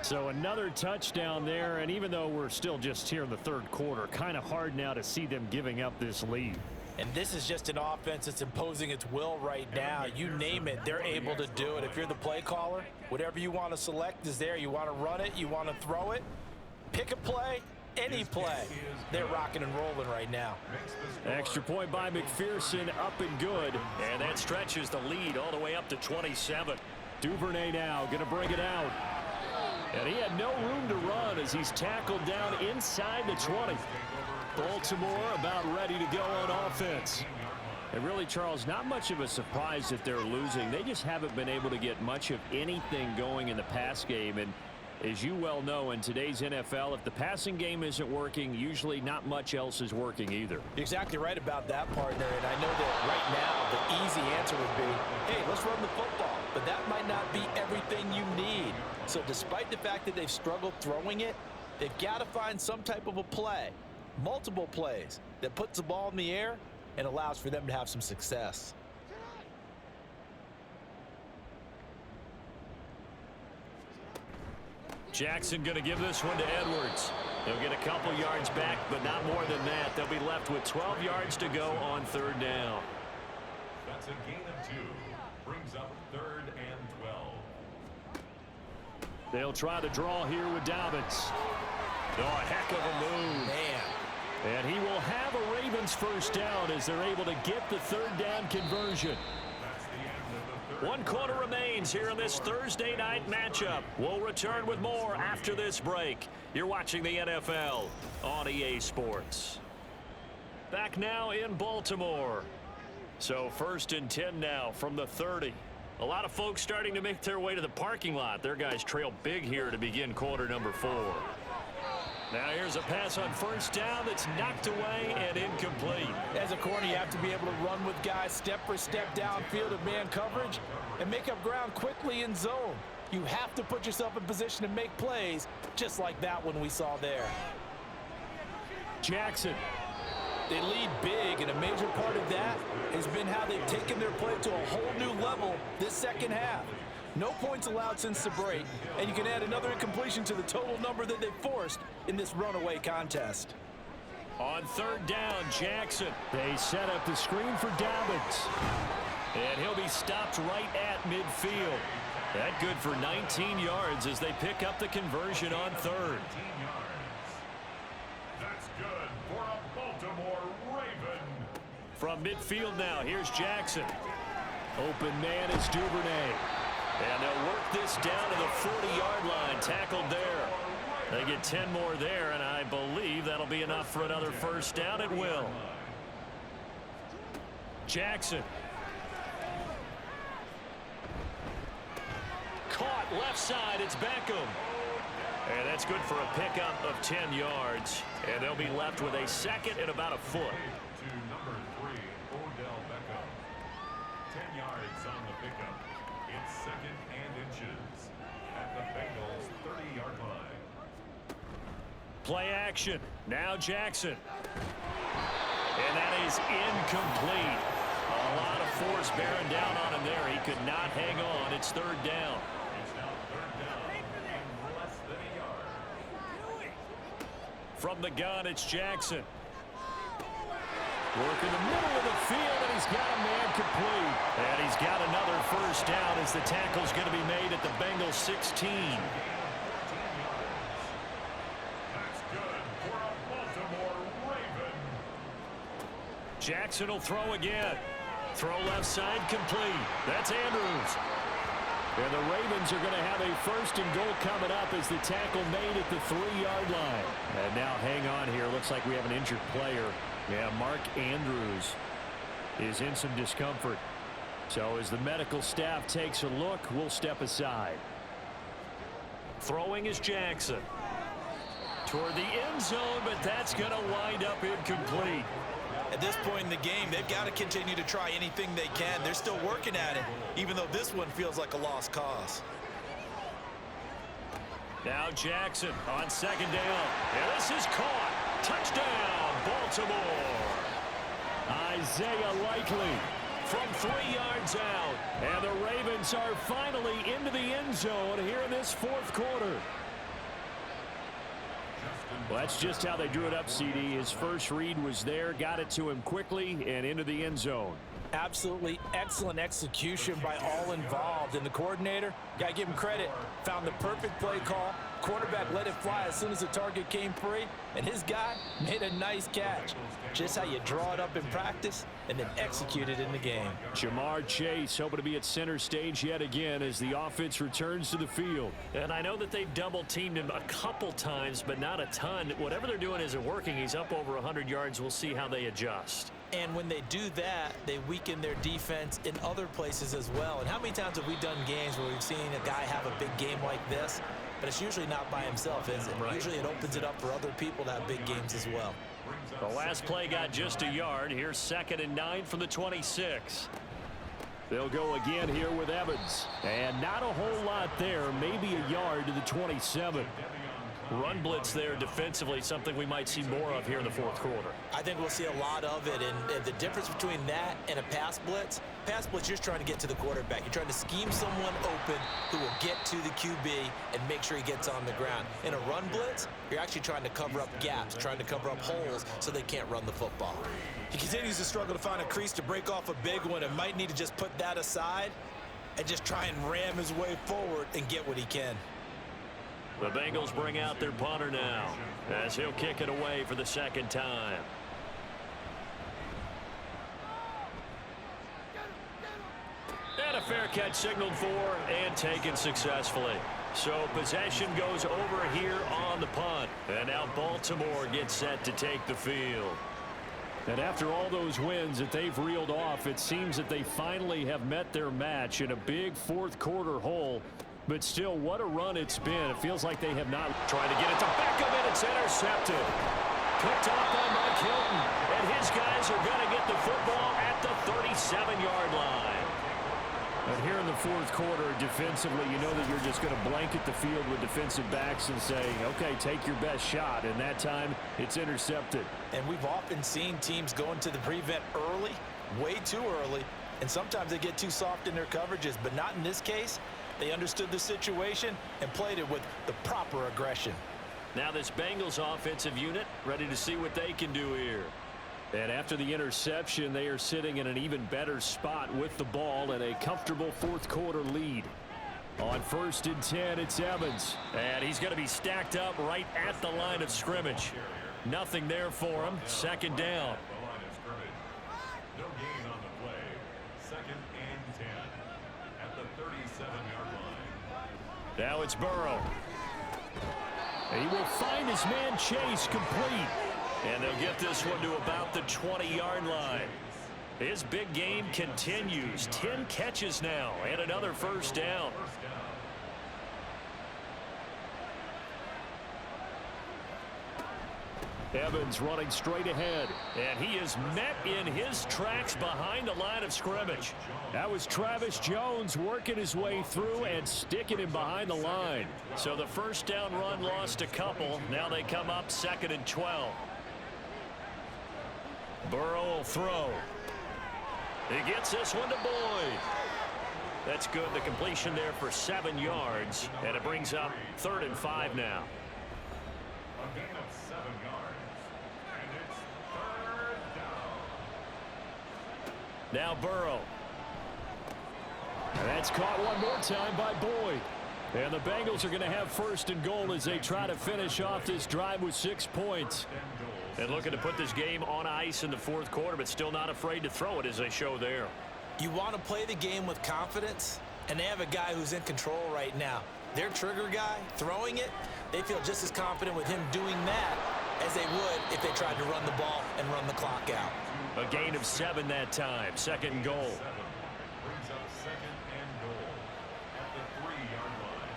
So another touchdown there, and even though we're still just here in the 3rd quarter, kind of hard now to see them giving up this lead. And this is just an offense that's imposing its will right now. You name it, they're able to do it. If you're the play caller, whatever you want to select is there. You want to run it, you want to throw it, pick a play, any play. They're rocking and rolling right now. Extra point by McPherson, up and good. And that stretches the lead all the way up to 27. Duvernay now going to bring it out. And he had no room to run as he's tackled down inside the 20. Baltimore about ready to go on offense. And really, Charles, not much of a surprise that they're losing. They just haven't been able to get much of anything going in the pass game. And as you well know, in today's NFL, if the passing game isn't working, usually not much else is working either. You're exactly right about that, partner. And I know that right now the easy answer would be, hey, let's run the football. But that might not be everything you need. So despite the fact that they've struggled throwing it, they've got to find some type of a play, multiple plays, that puts the ball in the air and allows for them to have some success. Jackson going to give this one to Edwards. They'll get a couple yards back, but not more than that. They'll be left with 12 yards to go on 3rd down. That's a gain of 2. Brings up 3rd and 12. They'll try the draw here with Dobbins. Oh, a heck of a move. Man. And he will have a Ravens 1st down as they're able to get the 3rd down conversion. That's the end of the 3rd. 1 quarter remains here in this Thursday night matchup. We'll return with more after this break. You're watching the NFL on EA Sports. Back now in Baltimore. So 1st and 10 now from the 30. A lot of folks starting to make their way to the parking lot. Their guys trail big here to begin quarter number 4. Now here's a pass on first down that's knocked away and incomplete. As a corner, you have to be able to run with guys step for step downfield of man coverage and make up ground quickly in zone. You have to put yourself in position to make plays, just like that one we saw there. Jackson. They lead big, and a major part of that has been how they've taken their play to a whole new level this second half. No points allowed since the break, and you can add another incompletion to the total number that they've forced in this runaway contest. On third down, Jackson. They set up the screen for Dobbins. And he'll be stopped right at midfield. That good for 19 yards as they pick up the conversion on third. That's good for a Baltimore Raven. From midfield now, here's Jackson. Open man is Duvernay. And they'll work this down to the 40-yard line, tackled there. They get 10 more there, and I believe that'll be enough for another first down. It will. Jackson. Caught left side. It's Beckham. And that's good for a pickup of 10 yards. And they'll be left with a second and about a foot. To number 3, Odell Beckham. 10 yards on the pickup. It's second and inches at the Bengals' 30-yard line. Play action. Now Jackson. And that is incomplete. A lot of force bearing down on him there. He could not hang on. It's third down. It's now third down and less than a yard. From the gun, it's Jackson. Work in the middle of the field, and he's got a man complete. And he's got another first down as the tackle's going to be made at the Bengals 16. That's good for a Baltimore Raven. Jackson will throw again. Throw left side complete. That's Andrews. And the Ravens are going to have a first and goal coming up as the tackle made at the 3-yard line. And now hang on here. Looks like we have an injured player. Yeah, Mark Andrews is in some discomfort. So as the medical staff takes a look, we'll step aside. Throwing is Jackson. Toward the end zone, but that's going to wind up incomplete. At this point in the game, they've got to continue to try anything they can. They're still working at it, even though this one feels like a lost cause. Now Jackson on second down. And this is caught. Touchdown, Baltimore. Isaiah Likely from 3 yards out. And the Ravens are finally into the end zone here in this fourth quarter. Well, that's just how they drew it up, CD. His first read was there, got it to him quickly, and into the end zone. Absolutely excellent execution by all involved. And the coordinator, got to give him credit, found the perfect play call. Quarterback let it fly as soon as the target came free, and his guy made a nice catch. Just how you draw it up in practice and then execute it in the game. Jamar Chase hoping to be at center stage yet again as the offense returns to the field. And I know that they've double-teamed him a couple times, but not a ton. Whatever they're doing isn't working. He's up over 100 yards. We'll see how they adjust. And when they do that, they weaken their defense in other places as well. And how many times have we done games where we've seen a guy have a big game like this? But it's usually not by himself, is it? Right. Usually it opens it up for other people to have big games as well. The last play got just a yard. Here's 2nd and 9 from the 26. They'll go again here with Evans. And not a whole lot there. Maybe a yard to the 27. Run blitz there defensively, something we might see more of here in the fourth quarter. I think we'll see a lot of it, and the difference between that and a pass blitz, you're trying to get to the quarterback. You're trying to scheme someone open who will get to the QB and make sure he gets on the ground. In a run blitz, you're actually trying to cover up gaps, trying to cover up holes so they can't run the football. He continues to struggle to find a crease to break off a big one and might need to just put that aside and just try and ram his way forward and get what he can. The Bengals bring out their punter now as he'll kick it away for the second time. And a fair catch signaled for and taken successfully. So possession goes over here on the punt. And now Baltimore gets set to take the field. And after all those wins that they've reeled off, it seems that they finally have met their match in a big fourth quarter hole. But still, what a run it's been. It feels like they have not. Trying to get it to Beckham, and it's intercepted. Picked off by Mike Hilton, and his guys are going to get the football at the 37-yard line. And here in the fourth quarter, defensively, you know that you're just going to blanket the field with defensive backs and say, okay, take your best shot. And that time, it's intercepted. And we've often seen teams go into the prevent early, way too early, and sometimes they get too soft in their coverages, but not in this case. They understood the situation and played it with the proper aggression. Now this Bengals offensive unit ready to see what they can do here. And after the interception, they are sitting in an even better spot with the ball and a comfortable fourth quarter lead. On 1st and 10, it's Evans. And he's going to be stacked up right at the line of scrimmage. Nothing there for him. Second down. No gain on the play. 2nd and 10 at the 37-yard line. Now it's Burrow. He will find his man Chase complete. And they'll get this one to about the 20-yard line. His big game continues. 10 catches now and another first down. Evans running straight ahead. And he is met in his tracks behind the line of scrimmage. That was Travis Jones working his way through and sticking him behind the line. So the first down run lost a couple. Now they come up 2nd and 12. Burrow will throw. He gets this one to Boyd. That's good. The completion there for 7 yards. And it brings up 3rd and 5 now. A gain of 7 yards. And it's 3rd down. Now Burrow. And that's caught one more time by Boyd. And the Bengals are going to have 1st and goal as they try to finish off this drive with 6 points. And looking to put this game on ice in the fourth quarter, but still not afraid to throw it as they show there. You want to play the game with confidence, and they have a guy who's in control right now. Their trigger guy, throwing it, they feel just as confident with him doing that as they would if they tried to run the ball and run the clock out. A gain of 7 that time. 2nd and goal. Brings up 2nd and goal at the 3-yard line.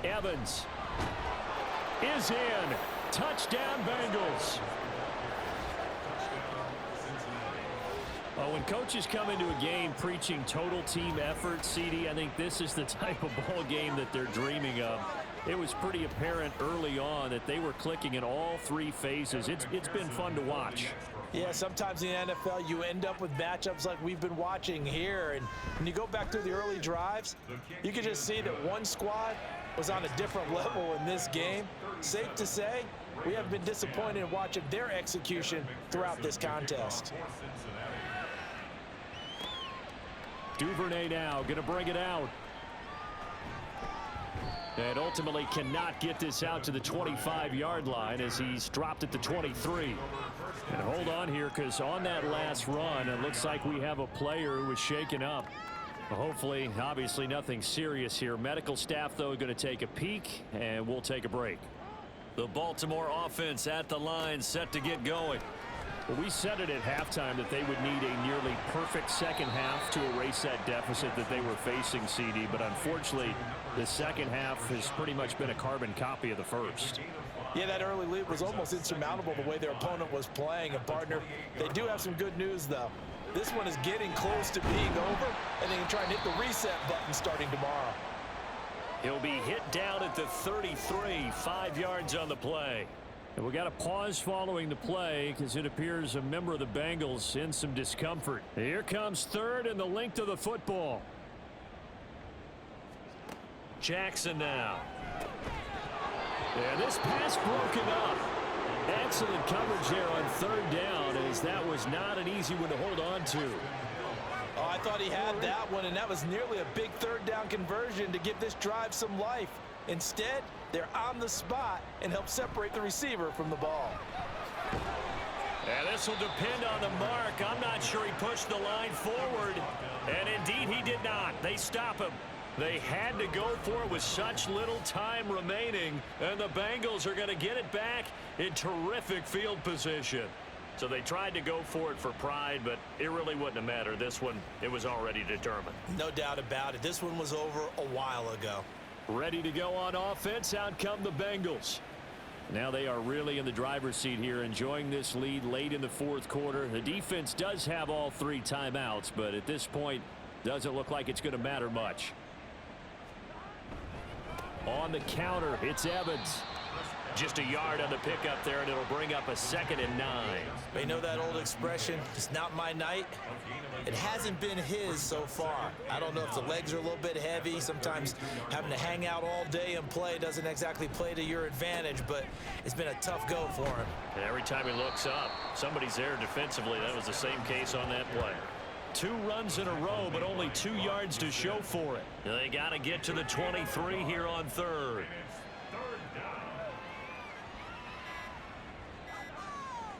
Evans is in. Touchdown, Bengals. Well, when coaches come into a game preaching total team effort, CD, I think this is the type of ball game that they're dreaming of. It was pretty apparent early on that they were clicking in all 3 phases. It's been fun to watch. Yeah, sometimes in the NFL you end up with matchups like we've been watching here. And when you go back through the early drives, you can just see that one squad was on a different level in this game. Safe to say, we have been disappointed in watching their execution throughout this contest. Duvernay now going to bring it out. And ultimately cannot get this out to the 25-yard line as he's dropped at the 23. And hold on here, because on that last run, it looks like we have a player who was shaken up. Hopefully, obviously nothing serious here. Medical staff, though, going to take a peek, and we'll take a break. The Baltimore offense at the line, set to get going. Well, we said it at halftime that they would need a nearly perfect second half to erase that deficit that they were facing, CD. But unfortunately, the second half has pretty much been a carbon copy of the first. Yeah, that early lead was almost insurmountable the way their opponent was playing. And, partner, they do have some good news, though. This one is getting close to being over, and they can try and hit the reset button starting tomorrow. He'll be hit down at the 33, 5 yards on the play. And we got a pause following the play because it appears a member of the Bengals in some discomfort. Here comes 3rd and the length of the football. Jackson now. And this pass broken up. Excellent coverage there on 3rd down, as that was not an easy one to hold on to. Oh, I thought he had that one, and that was nearly a big 3rd down conversion to give this drive some life. Instead, they're on the spot and help separate the receiver from the ball. And this will depend on the mark. I'm not sure he pushed the line forward. And indeed, he did not. They stop him. They had to go for it with such little time remaining. And the Bengals are going to get it back in terrific field position. So they tried to go for it for pride, but it really wouldn't have mattered. This one, it was already determined. No doubt about it. This one was over a while ago. Ready to go on offense. Out come the Bengals. Now they are really in the driver's seat here, enjoying this lead late in the fourth quarter. The defense does have all 3 timeouts, but at this point, doesn't look like it's going to matter much. On the counter, it's Evans. Just a yard on the pickup there, and it'll bring up a 2nd and 9. You know that old expression, it's not my night? It hasn't been his so far. I don't know if the legs are a little bit heavy. Sometimes having to hang out all day and play doesn't exactly play to your advantage, but it's been a tough go for him. And every time he looks up, somebody's there defensively. That was the same case on that play. 2 runs in a row, but only 2 yards to show for it. They got to get to the 23 here on 3rd.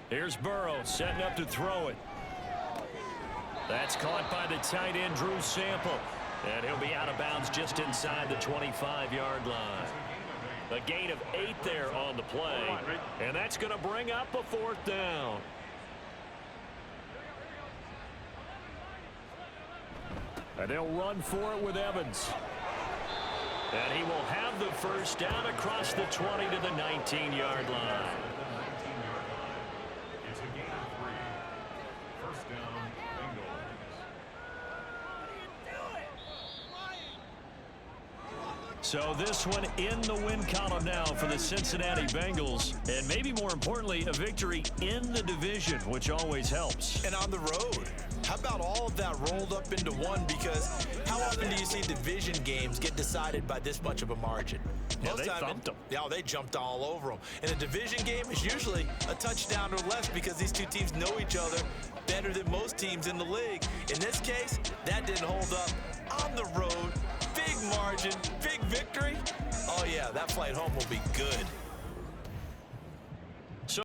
Here's Burrow setting up to throw it. That's caught by the tight end, Drew Sample. And he'll be out of bounds just inside the 25-yard line. A gain of 8 there on the play. And that's going to bring up a 4th down. And they'll run for it with Evans. And he will have the first down across the 20 to the 19-yard line. It's a gain of 3. First down, Bengals. So this one in the win column now for the Cincinnati Bengals. And maybe more importantly, a victory in the division, which always helps. And on the road. How about all of that rolled up into one? Because how often do you see division games get decided by this much of a margin? Yeah, they thumped them. Yeah, they jumped all over them. And a division game is usually a touchdown or less because these 2 teams know each other better than most teams in the league. In this case, that didn't hold up. On the road, big margin, big victory. Oh, yeah, that flight home will be good.